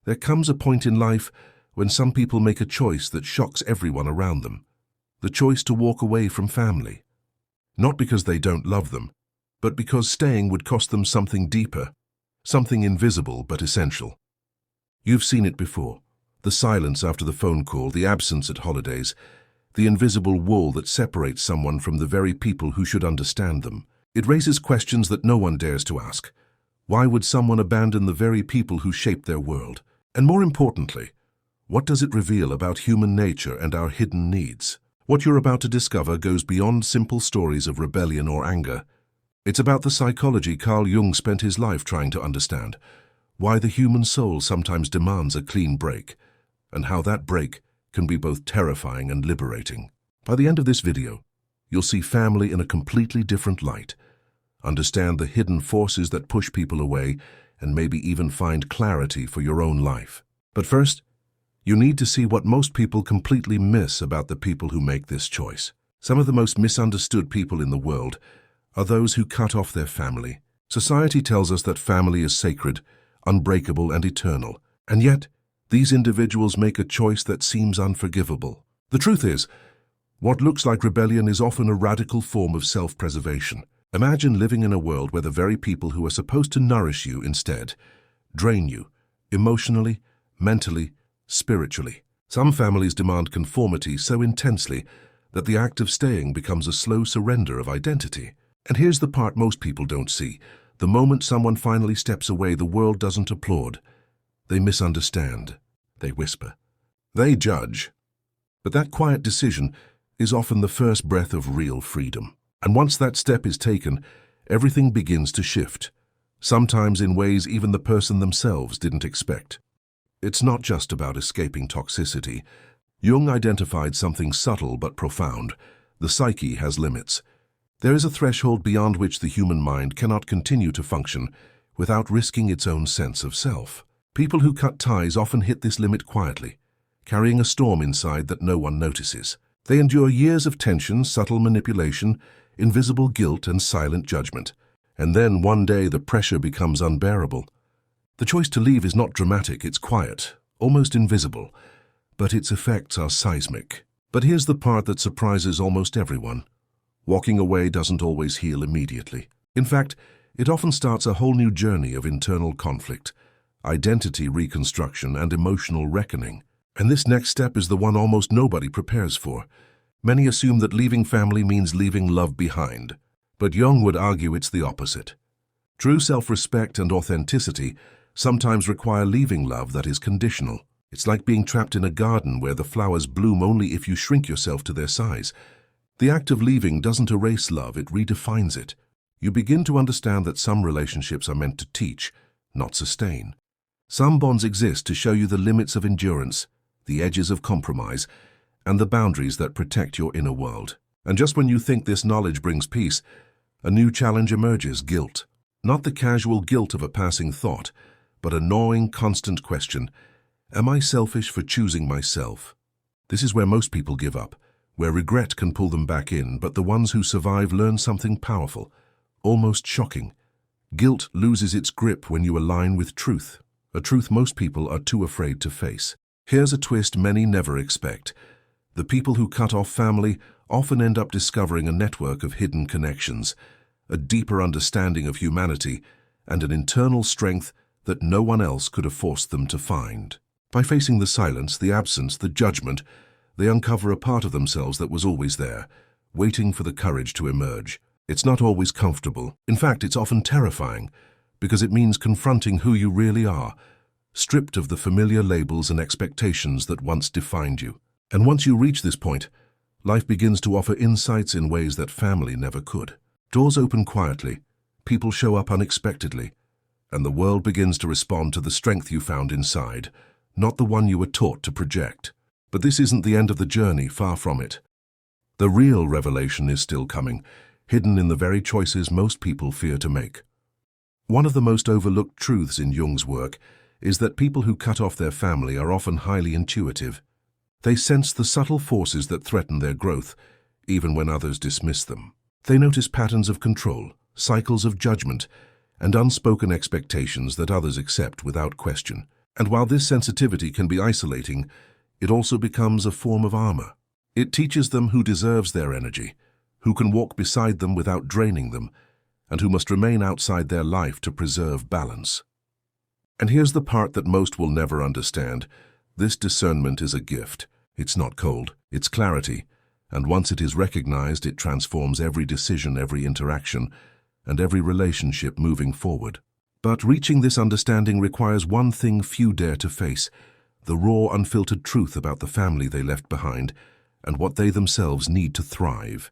There comes a point in life when some people make a choice that shocks everyone around them. The choice to walk away from family. Not because they don't love them, but because staying would cost them something deeper, something invisible but essential. You've seen it before. The silence after the phone call, the absence at holidays, the invisible wall that separates someone from the very people who should understand them. It raises questions that no one dares to ask. Why would someone abandon the very people who shaped their world? And more importantly, what does it reveal about human nature and our hidden needs? What you're about to discover goes beyond simple stories of rebellion or anger. It's about the psychology Carl Jung spent his life trying to understand, why the human soul sometimes demands a clean break, and how that break can be both terrifying and liberating. By the end of this video, you'll see family in a completely different light, understand the hidden forces that push people away, and maybe even find clarity for your own life. But first, you need to see what most people completely miss about the people who make this choice. Some of the most misunderstood people in the world are those who cut off their family. Society tells us that family is sacred, unbreakable, and eternal, and yet these individuals make a choice that seems unforgivable. The truth is, what looks like rebellion is often a radical form of self-preservation. Imagine living in a world where the very people who are supposed to nourish you instead drain you, emotionally, mentally, spiritually. Some families demand conformity so intensely that the act of staying becomes a slow surrender of identity. And here's the part most people don't see. The moment someone finally steps away, the world doesn't applaud. They misunderstand. They whisper. They judge. But that quiet decision is often the first breath of real freedom. And once that step is taken, everything begins to shift, sometimes in ways even the person themselves didn't expect. It's not just about escaping toxicity. Jung identified something subtle but profound. The psyche has limits. There is a threshold beyond which the human mind cannot continue to function without risking its own sense of self. People who cut ties often hit this limit quietly, carrying a storm inside that no one notices. They endure years of tension, subtle manipulation, invisible guilt, and silent judgment. And then one day the pressure becomes unbearable. The choice to leave is not dramatic, it's quiet, almost invisible, but its effects are seismic. But here's the part that surprises almost everyone. Walking away doesn't always heal immediately. In fact, it often starts a whole new journey of internal conflict, identity reconstruction, and emotional reckoning. And this next step is the one almost nobody prepares for. Many assume that leaving family means leaving love behind, but Jung would argue it's the opposite. True self-respect and authenticity sometimes require leaving love that is conditional. It's like being trapped in a garden where the flowers bloom only if you shrink yourself to their size. The act of leaving doesn't erase love, it redefines it. You begin to understand that some relationships are meant to teach, not sustain. Some bonds exist to show you the limits of endurance, the edges of compromise, and the boundaries that protect your inner world. And just when you think this knowledge brings peace, a new challenge emerges: guilt. Not the casual guilt of a passing thought, but a gnawing, constant question. Am I selfish for choosing myself? This is where most people give up, where regret can pull them back in, but the ones who survive learn something powerful, almost shocking. Guilt loses its grip when you align with truth, a truth most people are too afraid to face. Here's a twist many never expect. The people who cut off family often end up discovering a network of hidden connections, a deeper understanding of humanity, and an internal strength that no one else could have forced them to find. By facing the silence, the absence, the judgment, they uncover a part of themselves that was always there, waiting for the courage to emerge. It's not always comfortable. In fact, it's often terrifying, because it means confronting who you really are, stripped of the familiar labels and expectations that once defined you. And once you reach this point, life begins to offer insights in ways that family never could. Doors open quietly, people show up unexpectedly, and the world begins to respond to the strength you found inside, not the one you were taught to project. But this isn't the end of the journey, far from it. The real revelation is still coming, hidden in the very choices most people fear to make. One of the most overlooked truths in Jung's work is that people who cut off their family are often highly intuitive. They sense the subtle forces that threaten their growth, even when others dismiss them. They notice patterns of control, cycles of judgment, and unspoken expectations that others accept without question. And while this sensitivity can be isolating, it also becomes a form of armor. It teaches them who deserves their energy, who can walk beside them without draining them, and who must remain outside their life to preserve balance. And here's the part that most will never understand. This discernment is a gift. It's not cold, it's clarity. And once it is recognized, it transforms every decision, every interaction, and every relationship moving forward. But reaching this understanding requires one thing few dare to face: the raw, unfiltered truth about the family they left behind and what they themselves need to thrive.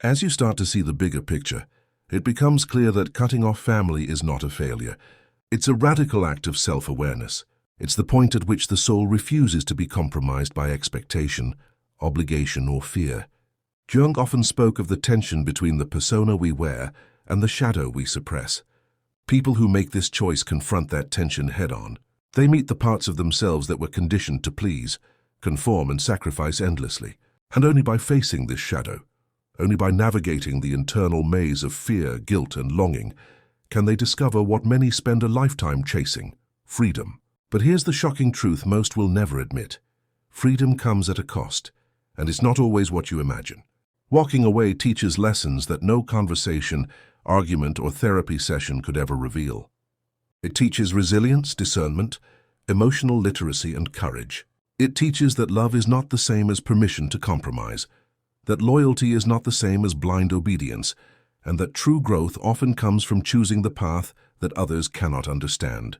As you start to see the bigger picture, it becomes clear that cutting off family is not a failure. It's a radical act of self-awareness. It's the point at which the soul refuses to be compromised by expectation, obligation, or fear. Jung often spoke of the tension between the persona we wear and the shadow we suppress. People who make this choice confront that tension head-on. They meet the parts of themselves that were conditioned to please, conform, and sacrifice endlessly. And only by facing this shadow, only by navigating the internal maze of fear, guilt, and longing, can they discover what many spend a lifetime chasing: freedom. But here's the shocking truth most will never admit. Freedom comes at a cost, and it's not always what you imagine. Walking away teaches lessons that no conversation, argument, or therapy session could ever reveal. It teaches resilience, discernment, emotional literacy, and courage. It teaches that love is not the same as permission to compromise, that loyalty is not the same as blind obedience, and that true growth often comes from choosing the path that others cannot understand.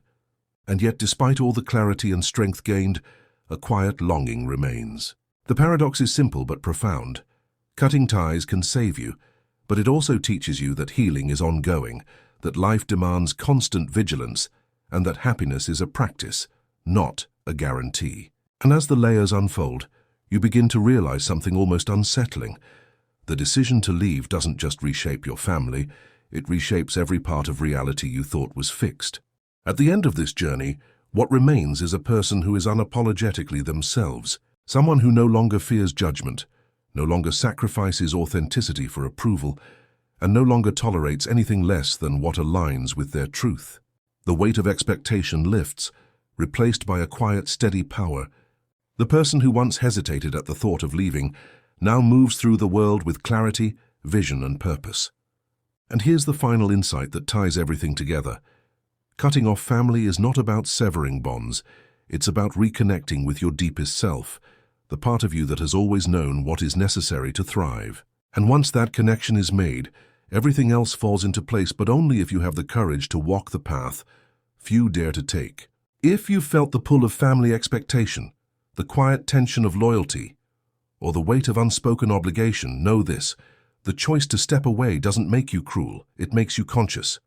And yet, despite all the clarity and strength gained, a quiet longing remains. The paradox is simple but profound. Cutting ties can save you, but it also teaches you that healing is ongoing, that life demands constant vigilance, and that happiness is a practice, not a guarantee. And as the layers unfold, you begin to realize something almost unsettling. The decision to leave doesn't just reshape your family, it reshapes every part of reality you thought was fixed. At the end of this journey, what remains is a person who is unapologetically themselves, someone who no longer fears judgment, no longer sacrifices authenticity for approval, and no longer tolerates anything less than what aligns with their truth. The weight of expectation lifts, replaced by a quiet, steady power. The person who once hesitated at the thought of leaving now moves through the world with clarity, vision, and purpose. And here's the final insight that ties everything together. Cutting off family is not about severing bonds. It's about reconnecting with your deepest self, the part of you that has always known what is necessary to thrive. And once that connection is made, everything else falls into place, but only if you have the courage to walk the path few dare to take. If you felt the pull of family expectation, the quiet tension of loyalty, or the weight of unspoken obligation, know this: the choice to step away doesn't make you cruel, it makes you conscious.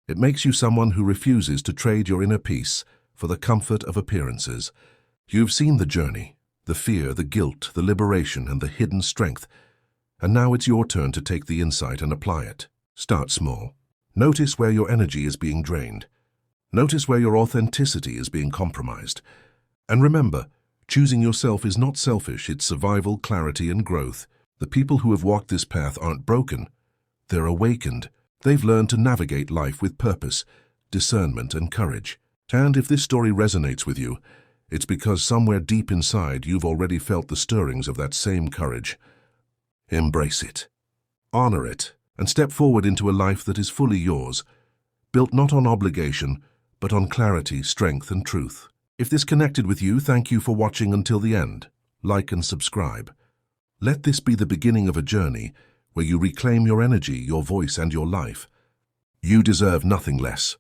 It makes you someone who refuses to trade your inner peace for the comfort of appearances. You've seen the journey, the fear, the guilt, the liberation, and the hidden strength. And now it's your turn to take the insight and apply it. Start small. Notice where your energy is being drained. Notice where your authenticity is being compromised. And remember, choosing yourself is not selfish, it's survival, clarity, and growth. The people who have walked this path aren't broken. They're awakened. They've learned to navigate life with purpose, discernment, and courage. And if this story resonates with you, it's because somewhere deep inside you've already felt the stirrings of that same courage. Embrace it, honor it, and step forward into a life that is fully yours, built not on obligation, but on clarity, strength, and truth. If this connected with you, thank you for watching until the end. Like and subscribe. Let this be the beginning of a journey where you reclaim your energy, your voice, and your life. You deserve nothing less.